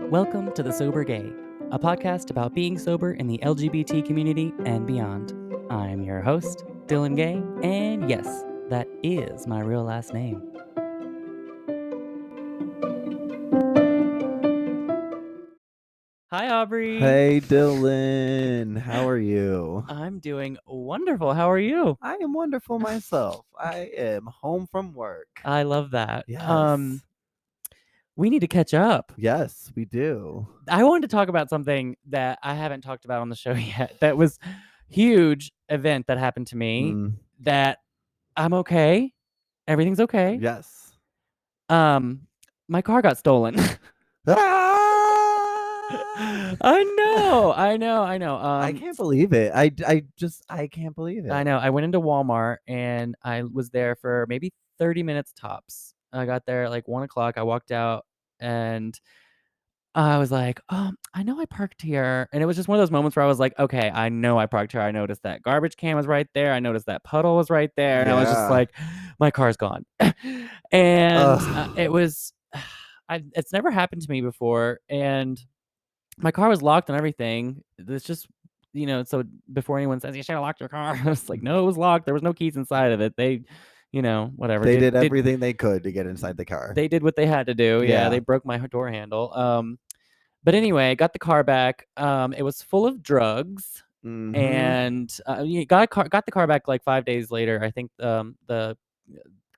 Welcome to The Sober Gay, a podcast about being sober in the LGBT community and beyond. I'm your host, Dillan Gay, and yes, that is my real last name. Hi, Aubrey. Hey, Dylan. How are you? I'm doing wonderful. How are you? I am wonderful myself. I am home from work. I love that. Yes. We need to catch up. Yes, we do. I wanted to talk about something that I haven't talked about on the show yet. That was a huge event that happened to me that I'm okay. Everything's okay. Yes. My car got stolen. I know. I can't believe it. I can't believe it. I know. I went into Walmart and I was there for maybe 30 minutes tops. I got there at like 1 o'clock. I walked out and I was like, oh, I know I parked here. And it was just one of those moments where I was like, okay, I know I parked here. I noticed that garbage can was right there. I noticed that puddle was right there. And I was just like, my car's gone. And it was, it's never happened to me before. And my car was locked and everything. It's just, so before anyone says, you should have locked your car, I was like, no, it was locked. There was no keys inside of it. They, whatever. They did everything they could to get inside the car. They did what they had to do. Yeah, they broke my door handle. But anyway, I got the car back. It was full of drugs. And got the car back like 5 days later. I think the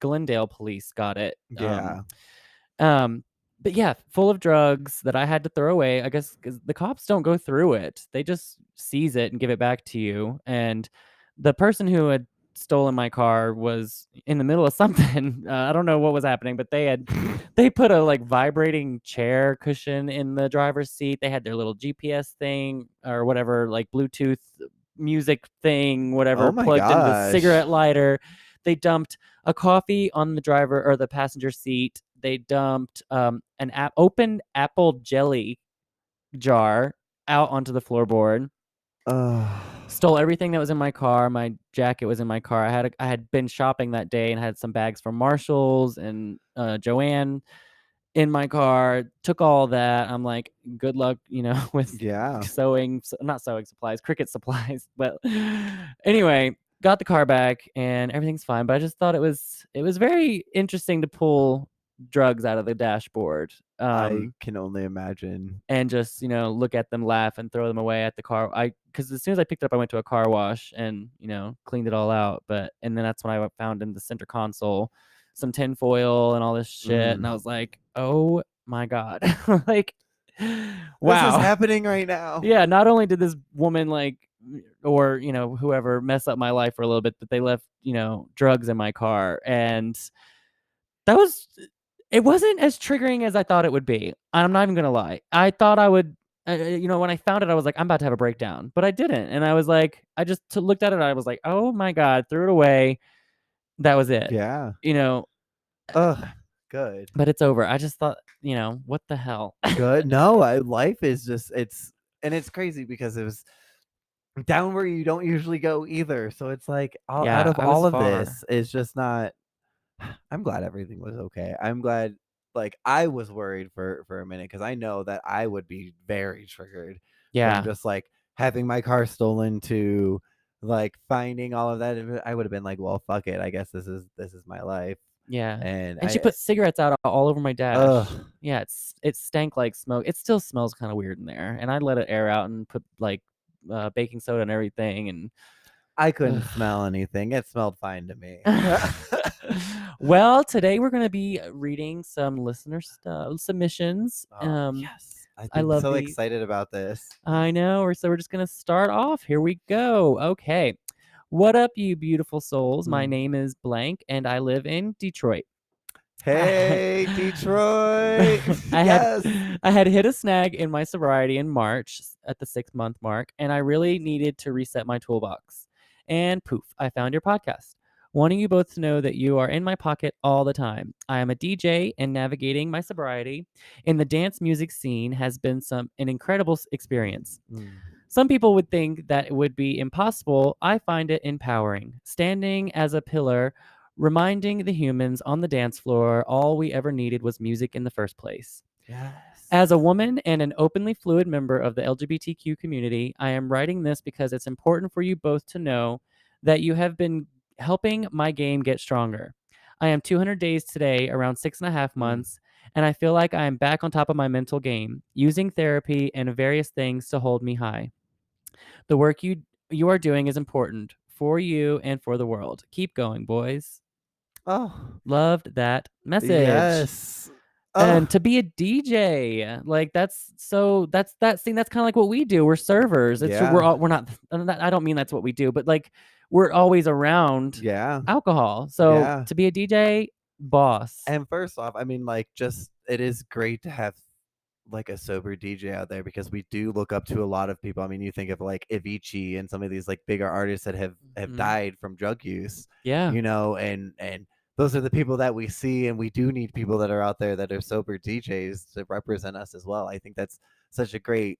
Glendale police got it. But yeah, full of drugs that I had to throw away, I guess, because the cops don't go through it. They just seize it and give it back to you. And the person who had stolen my car was in the middle of something. I don't know what was happening, but they put a like vibrating chair cushion in the driver's seat. They had their little GPS thing or whatever, like Bluetooth music thing, whatever, plugged into the cigarette lighter. They dumped a coffee on the driver or the passenger seat. They dumped an open apple jelly jar out onto the floorboard. Stole everything that was in my car. My jacket was in my car. I had been shopping that day and had some bags from Marshalls and Joanne in my car. Took all that. I'm like, good luck, with not sewing supplies, cricket supplies. But anyway, got the car back and everything's fine. But I just thought it was very interesting to pull drugs out of the dashboard. I can only imagine. And just, look at them, laugh, and throw them away at the car. Because as soon as I picked it up, I went to a car wash and, cleaned it all out. And then that's when I found in the center console some tinfoil and all this shit. And I was like, oh my God. Like, wow. This is happening right now. Yeah, not only did this woman or whoever mess up my life for a little bit, but they left, drugs in my car. And it wasn't as triggering as I thought it would be. I'm not even going to lie. I thought I would, when I found it, I was like, I'm about to have a breakdown, but I didn't. And I was like, I just looked at it and I was like, oh my God, threw it away. That was it. Yeah. Good. But it's over. I just thought, what the hell? Good. No, life is just, it's crazy because it was down where you don't usually go either. So it's like out of all of this is just not. I'm glad everything was okay. I'm glad, I was worried for a minute because I know that I would be very triggered. Yeah. From just having my car stolen to finding all of that. I would have been like, well, fuck it. I guess this is my life. Yeah. And she put cigarettes out all over my dash. Yeah, it stank like smoke. It still smells kind of weird in there. And I let it air out and put baking soda and everything. And I couldn't smell anything. It smelled fine to me. Well, today we're going to be reading some listener submissions. Yes. I'm so excited about this. I know. So we're just going to start off. Here we go. Okay. What up, you beautiful souls? My name is blank and I live in Detroit. Hey, Detroit. I had hit a snag in my sobriety in March at the 6-month mark, and I really needed to reset my toolbox. And poof, I found your podcast. Wanting you both to know that you are in my pocket all the time. I am a DJ, and navigating my sobriety in the dance music scene has been an incredible experience. Some people would think that it would be impossible. I find it empowering. Standing as a pillar reminding the humans on the dance floor all we ever needed was music in the first place. Yes. As a woman and an openly fluid member of the LGBTQ community, I am writing this because it's important for you both to know that you have been helping my game get stronger. I am 200 days today, around 6.5 Mm. months, and I feel like I am back on top of my mental game, using therapy and various things to hold me high. The work you are doing is important for you and for the world. Keep going, boys. Oh, Loved that message. yes. And Oh, to be a DJ, like that's kind of like what we do. We're servers. yeah. We're not. I don't mean that's what we do, but like we're always around Yeah. alcohol. So Yeah. to be a DJ, boss. And first off, I mean, like, just it is great to have like a sober DJ out there because we do look up to a lot of people. I mean, you think of like Avicii and some of these like bigger artists that have Mhm. died from drug use, Yeah. and those are the people that we see, and we do need people that are out there that are sober DJs to represent us as well. I think that's such a great,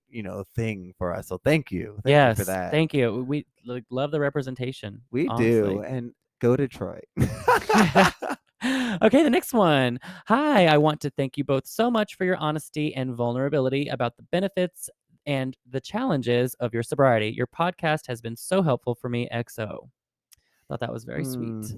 thing for us. So thank you for Yes. that. Thank you. We like, love the representation. We do, Honestly. and go Detroit. Okay, the next one. Hi, I want to thank you both so much for your honesty and vulnerability about the benefits and the challenges of your sobriety. Your podcast has been so helpful for me, XO. Thought that was very sweet.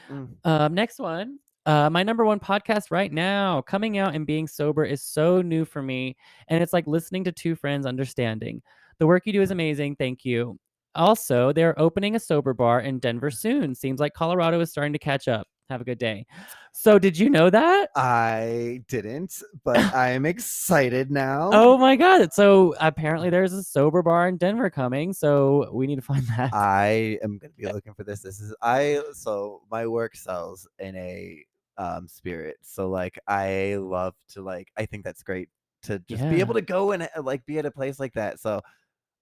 Mm. Mm. Next one. My number one podcast right now, coming out and being sober, is so new for me, and it's like listening to two friends understanding. The work you do is amazing. Thank you. Also, they're opening a sober bar in Denver soon. Seems like Colorado is starting to catch up. Have a good day. So, did you know that? I didn't, but I'm excited now. Oh my god! So apparently, there's a sober bar in Denver coming. So we need to find that. I am gonna be looking for this. So my work sells in a spirit. So like I love to like I think that's great to just be able Yeah. to go and like be at a place like that. So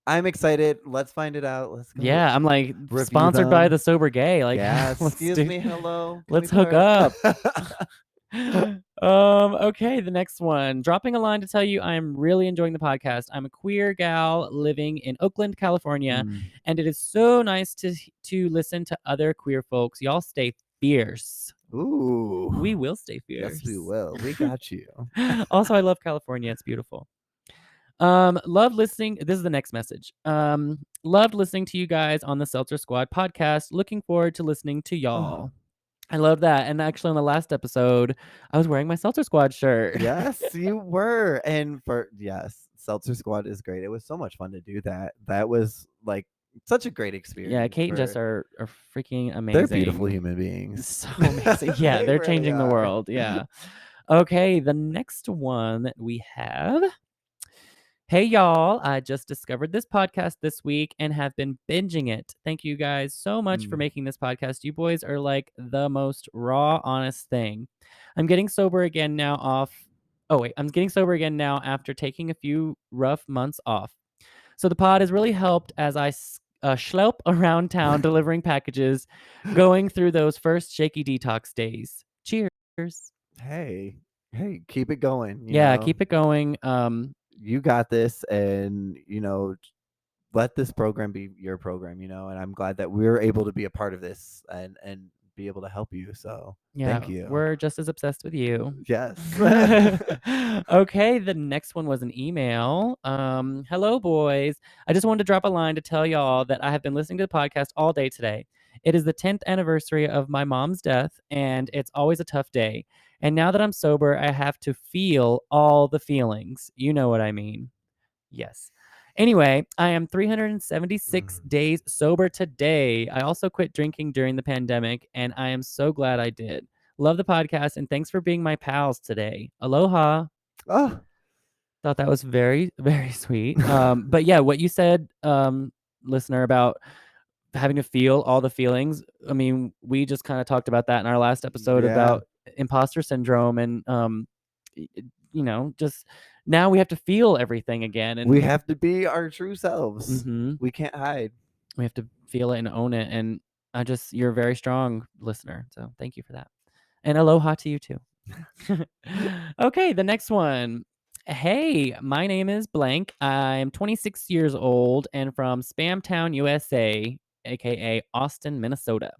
I'm excited. Let's find it out. Let's go Yeah, I'm like review sponsored by them. the sober gay. Like, Yeah, let's excuse do me. Hello. Can we let's hook park? up. Okay, the next one. Dropping a line to tell you I am really enjoying the podcast. I'm a queer gal living in Oakland, California, Mm. and it is so nice to listen to other queer folks. Y'all stay fierce. We Ooh. will stay Yes, we fierce. will. We got you. Also, I love California. It's beautiful. Love listening. This is the next message. Loved listening to you guys on the Seltzer Squad podcast. Looking forward to listening to Oh. y'all. I love that. And actually, on the last episode, I was wearing my Seltzer Squad shirt. Yes, you were. And yes, Seltzer Squad is great. It was so much fun to do that. That was like such a great Yeah, experience Kate and Jess for are freaking they're beautiful amazing. human beings. So amazing. Yeah, They they're really changing the are. world. Yeah. Okay, the next one that we have. Hey y'all, I just discovered this podcast this week and have been binging it. Thank you guys so much for Mm. making this podcast. You boys are like the most raw, honest thing. I'm getting sober again now I'm getting sober again now after taking a few rough months off. So the pod has really helped as I schlepp around town delivering packages, going through those first shaky detox days. Cheers. Hey, hey, keep it going, Yeah, keep it going. You got this, and let this program be your program, and I'm glad that we're able to be a part of this and be able to help you. So Yeah, thank you. we're just as obsessed with you. Yes. Okay, the next one was an email. Hello, boys. I just wanted to drop a line to tell y'all that I have been listening to the podcast all day today. It is the 10th anniversary of my mom's death, and it's always a tough day. And now that I'm sober, I have to feel all the feelings. You know what I mean. Yes. Anyway, I am 376 Mm. days sober today. I also quit drinking during the pandemic, and I am so glad I did. Love the podcast, and thanks for being my pals today. Aloha. Oh. Thought that was very, very sweet. But yeah, what you said, listener, about having to feel all the feelings. I mean, we just kind of talked about that in our last episode Yeah. about imposter syndrome and just now we have to feel everything again We and have to be our true selves. mhm, We can't hide. we have to feel it and own it. And you're a very strong listener. So thank you for that. And aloha to you too. Okay, the next one. Hey, my name is blank. I'm 26 years old and from Spamtown, USA, aka Austin, Minnesota.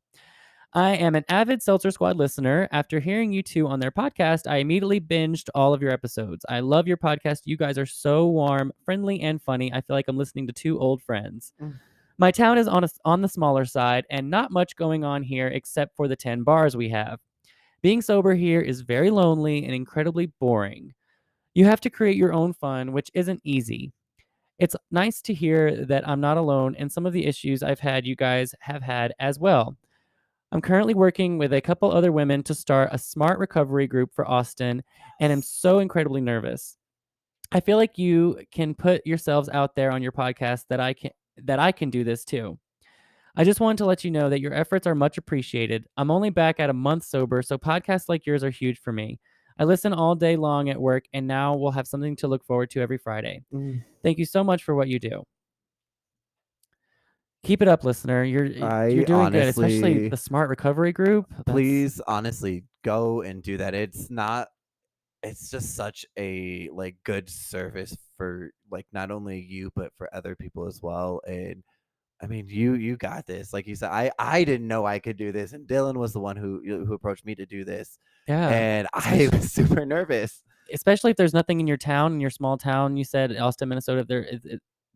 I am an avid Seltzer Squad listener. After hearing you two on their podcast, I immediately binged all of your episodes. I love your podcast. You guys are so warm, friendly, and funny. I feel like I'm listening to two old friends. Mm. My town is on the smaller side, and not much going on here except for the 10 bars we have. Being sober here is very lonely and incredibly boring. You have to create your own fun, which isn't easy. It's nice to hear that I'm not alone in some of the issues I've had you guys have had as well. I'm currently working with a couple other women to start a smart recovery group for Austin, and I'm so incredibly nervous. I feel like you can put yourselves out there on your podcast that I can do this too. I just wanted to let you know that your efforts are much appreciated. I'm only back at a month sober, so podcasts like yours are huge for me. I listen all day long at work, and now we'll have something to look forward to every Friday. Mm. Thank you so much for what you do. Keep it up, listener. You're I doing good, especially honestly, the Smart Recovery Group. please, honestly, go and do that. It's just such a like good service for like not only you but for other people as well. And I mean, you got this. Like you said, I didn't know I could do this, and Dylan was the one who approached me to do this, Yeah, and I especially was super nervous. especially if there's nothing in your town, in your small town. You said Austin, Minnesota.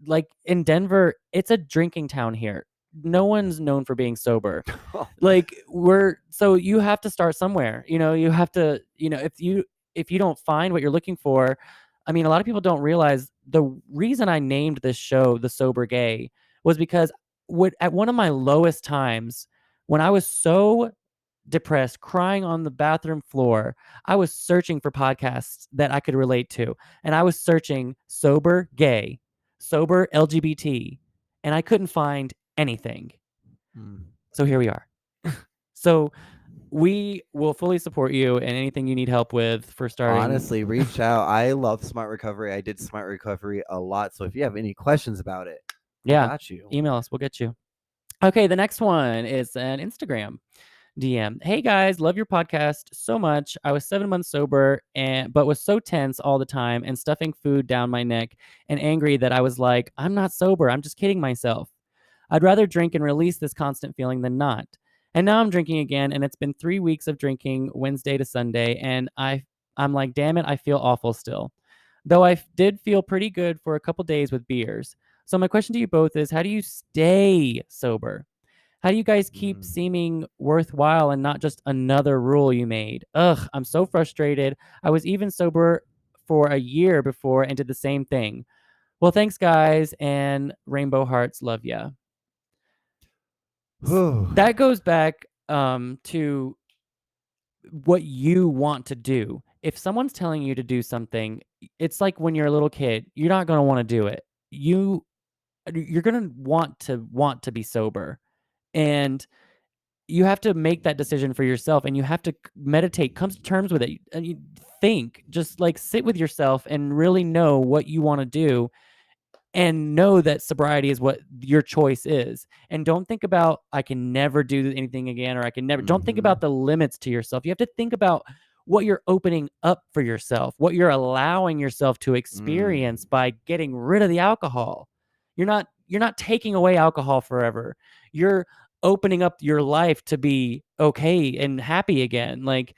Like in Denver, it's a drinking town here. No one's known for being sober. Like so you have to start somewhere. You have to, if you don't find what you're looking for, I mean, a lot of people don't realize the reason I named this show The Sober Gay was because at one of my lowest times, when I was so depressed, crying on the bathroom floor, I was searching for podcasts that I could relate to. And I was searching sober gay, sober LGBT, and I couldn't find anything. Mm. So here we are. So we will fully support you and anything you need help with for starting. Honestly, reach out. I love Smart Recovery. I did Smart Recovery a lot. So if you have any questions about it, I Yeah, got you. email us. We'll get you. Okay, the next one is an Instagram DM. Hey guys, love your podcast so much. I was 7 months sober but was so tense all the time and stuffing food down my neck and angry that I was like, I'm not sober. I'm just kidding myself. I'd rather drink and release this constant feeling than not. And now I'm drinking again, and it's been 3 weeks of drinking Wednesday to Sunday, and I'm like, damn it, I feel awful still. Though I did feel pretty good for a couple days with beers. So my question to you both is, how do you stay sober? How do you guys keep Mm. seeming worthwhile and not just another rule you made? Ugh, I'm so frustrated. I was even sober for a year before and did the same thing. Well, thanks, guys, and Rainbow Hearts love ya. Whew. That goes back to what you want to do. If someone's telling you to do something, it's like when you're a little kid, you're not going to want to do it. You're going to want to be sober. And you have to make that decision for yourself, and you have to meditate, come to terms with it, and you think, just like sit with yourself and really know what you want to do, and know that sobriety is what your choice is. And don't think about, I can never do anything again, or I can never, don't think Mm-hmm. about the limits to yourself. You have to think about what you're opening up for yourself, what you're allowing yourself to Mm. experience by getting rid of the alcohol. You're not taking away alcohol forever. You're opening up your life to be okay and happy again. Like,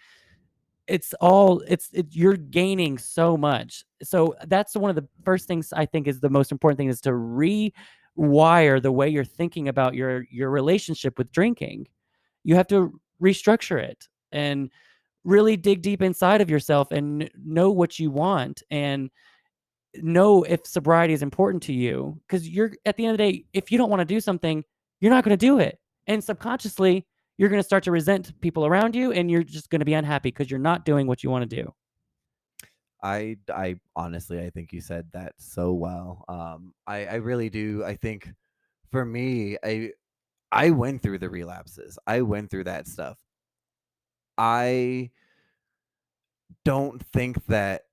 you're gaining so much. So that's one of the first things I think is the most important thing, is to rewire the way you're thinking about your relationship with drinking. You have to restructure it and really dig deep inside of yourself and know what you want, and know if sobriety is important to you, because you're, at the end of the day, if you don't want to do something, you're not going to do it, and subconsciously you're going to start to resent people around you, and you're just going to be unhappy because you're not doing what you want to do. I honestly, I think you said that so well. I really do. I think for me, I went through the relapses. I went through that stuff. I don't think that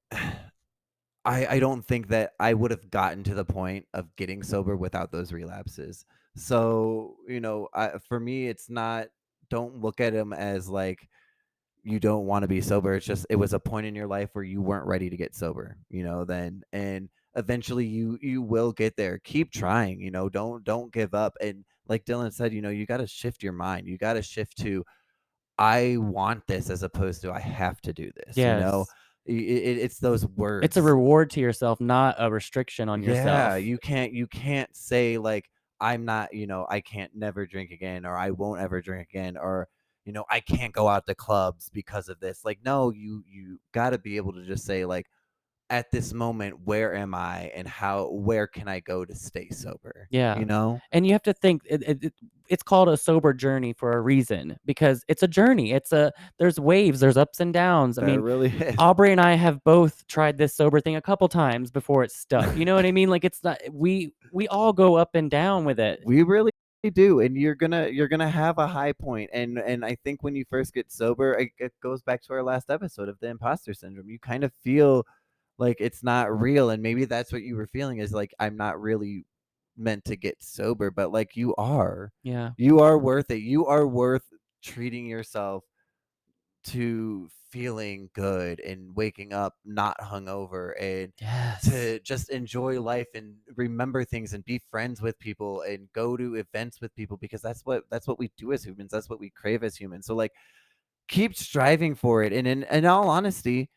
I don't think that I would have gotten to the point of getting sober without those relapses. So, for me, it's not, don't look at them as like you don't want to be sober. It's just, it was a point in your life where you weren't ready to get sober, then, and eventually you will get there. Keep trying, don't give up. And like Dylan said, you got to shift your mind. You got to shift to, I want this, as opposed to I have to do this. Yes. It's those It's a words. reward to yourself, not a restriction on Yeah, yourself. you can't say like, I'm not, I can't never drink again, or I won't ever drink again, or I can't go out to clubs because of this. Like, no, you got to be able to just say like, at this moment, where am I, and where can I go to stay sober? Yeah. And you have to think it's called a sober journey for a reason, because it's a journey. There's waves, there's ups and downs. I There mean, really is. Aubrey and I have both tried this sober thing a couple times before it stuck. You know what I mean? Like, it's not, we all go up and down with it. We really do, and you're gonna have a high point, and I think when you first get sober, it goes back to our last episode of the imposter syndrome. You kind of feel like it's not real, and maybe that's what you were feeling, is like, I'm not really meant to get sober, but like, you are. Yeah. You are worth it. You are worth treating yourself to feeling good and waking up not hungover, and Yes. to just enjoy life and remember things and be friends with people and go to events with people, because that's what we do as humans. That's what we crave as humans. So like, keep striving for it. And in all honesty,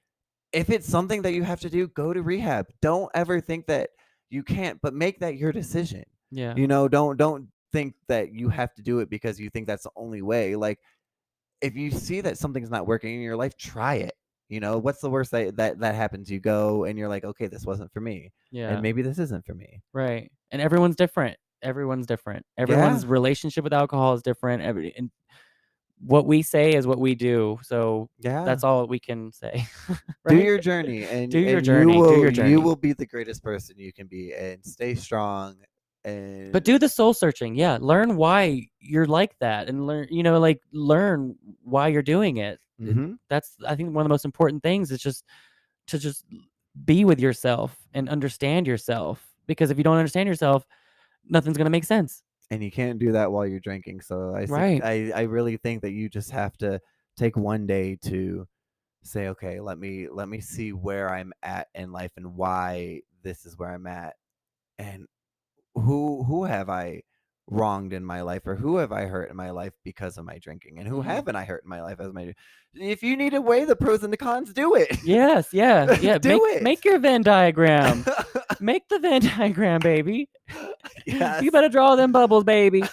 if it's something that you have to do, go to rehab. Don't ever think that you can't, but make that your decision. Yeah. Don't think that you have to do it because you think that's the only way. Like, if you see that something's not working in your life, try it. What's the worst that happens? You go and you're like, okay, this wasn't for me, and Yeah. maybe this isn't for me. Right. And everyone's different. Everyone's different. Yeah, Everyone's relationship with alcohol is different. And what we say is what we do. So yeah. that's all we can say. Do Right? your journey, and Do your and you journey. Do will your you journey. will be the greatest person you can be, and stay strong. But And do the soul searching. Yeah. Learn why you're like that, and learn why you're doing it. mhm. That's, I think, one of the most important things is just to just be with yourself and understand yourself. Because if you don't understand yourself, nothing's going to make sense. And you can't do that while you're drinking. So Right. I really think that you just have to take one day to say, okay, let me see where I'm at in life and why this is where I'm at, and who have I wronged in my life, or who have I hurt in my life because of my drinking, and who Mhm. haven't I hurt in my life as my. If you need to weigh the pros and the cons, do it. Yes. Yeah. Yeah. Do Make it. your Venn diagram. Make the Venn diagram, baby. Yes. You better draw them bubbles, baby.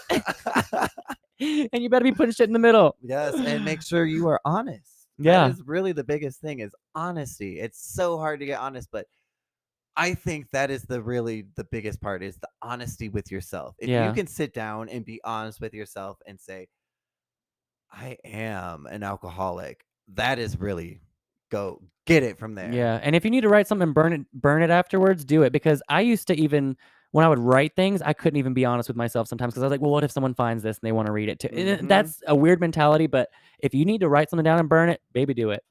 And you better be putting shit in the middle. Yes, and make sure you are honest. That Yeah. is really the biggest thing, is honesty. It's so hard to get honest, but I think that is the biggest part, is the honesty with yourself. If you Yeah. can sit down and be honest with yourself and say, I am an alcoholic, that is really, go get it from there. Yeah. And if you need to write something and burn it afterwards, do it. Because I used to, even when I would write things, I couldn't even be honest with myself sometimes, because I was like, well, what if someone finds this and they want to read it too? And Mhm. that's a weird mentality, but if you need to write something down and burn it, baby, do it.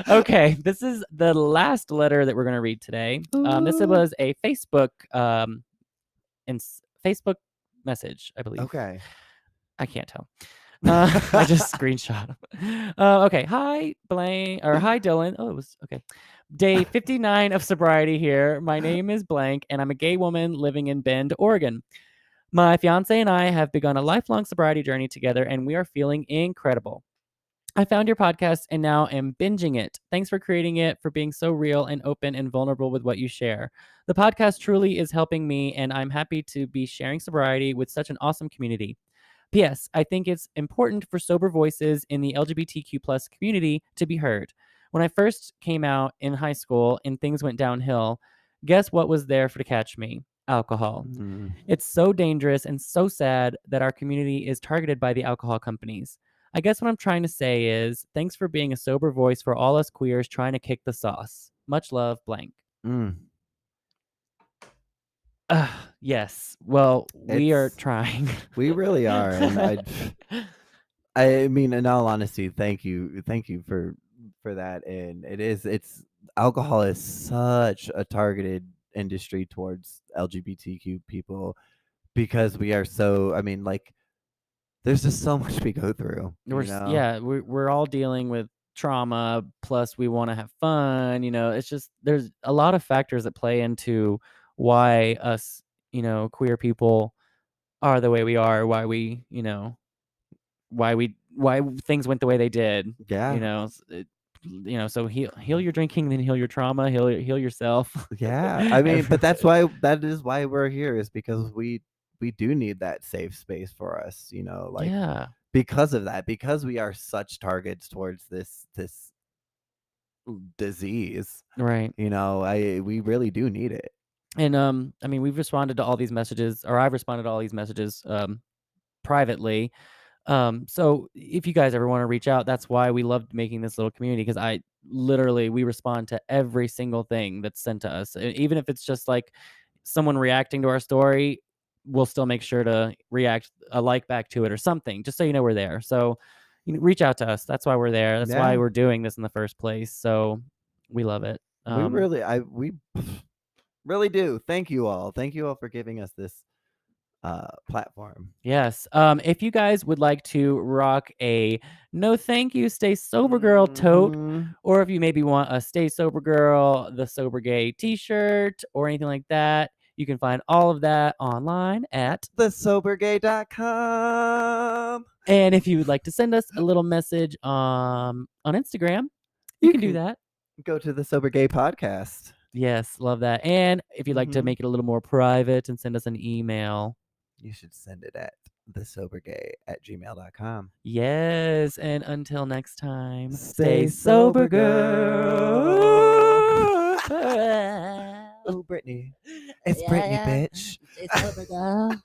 Okay, this is the last letter that we're going to read today. This Ooh. was a Facebook message, I believe. Okay. I can't tell. I just screenshot. Okay. Hi, Blaine, or hi, Dylan. Oh, it was okay. Day 59 of sobriety here. My name is Blank, and I'm a gay woman living in Bend, Oregon. My fiance and I have begun a lifelong sobriety journey together, and we are feeling incredible. I found your podcast and now am binging it. Thanks for creating it, for being so real and open and vulnerable with what you share. The podcast truly is helping me, and I'm happy to be sharing sobriety with such an awesome community. P.S. I think it's important for sober voices in the LGBTQ plus community to be heard. When I first came out in high school and things went downhill, guess what was there to catch me? Alcohol. Mm. It's so dangerous and so sad that our community is targeted by the alcohol companies. I guess what I'm trying to say is thanks for being a sober voice for all us queers trying to kick the sauce. Much love, Blank. Mm. Yes. Well, we are It's trying. we really are, and I mean, in all honesty, thank you for that. And it's alcohol is such a targeted industry towards LGBTQ people, because we are so. I mean, like, there's just so much we go through, Yeah, we're all dealing with trauma, plus we want to have fun. It's just, there's a lot of factors that play into why us, queer people are the way we are, why we, why things went the way they did, Yeah. so heal your drinking, then heal your trauma, heal yourself. Yeah. I mean, Every but that is why we're here, is because we do need that safe space for us, like, Yeah, because of that, because we are such targets towards this disease, right. I we really do need it. And, I mean, we've responded to all these messages, or I've responded to all these messages, privately. So if you guys ever want to reach out, that's why we loved making this little community, because we respond to every single thing that's sent to us. Even if it's just like someone reacting to our story, we'll still make sure to react a like back to it or something, just so you know we're there. So reach out to us. That's why we're there. That's why Yeah. we're doing this in the first place. So we love it. We really do. Thank you all. Thank you all for giving us this platform. Yes. If you guys would like to rock a no thank you, stay sober girl tote, Mhm. or if you maybe want a stay sober girl, the sober gay t-shirt, or anything like that, you can find all of that online at. thesobergay.com. And if you would like to send us a little message on Instagram, you You can do can that. go to the Sober Gay podcast. Yes, love that. And if you'd like to Mhm. make it a little more private and send us an email. You should send it at thesobergay@gmail.com. Yes, and until next time, stay Stay sober, sober, girl. girl. Oh, Brittany. It's Brittany, Yeah, bitch. stay sober, girl.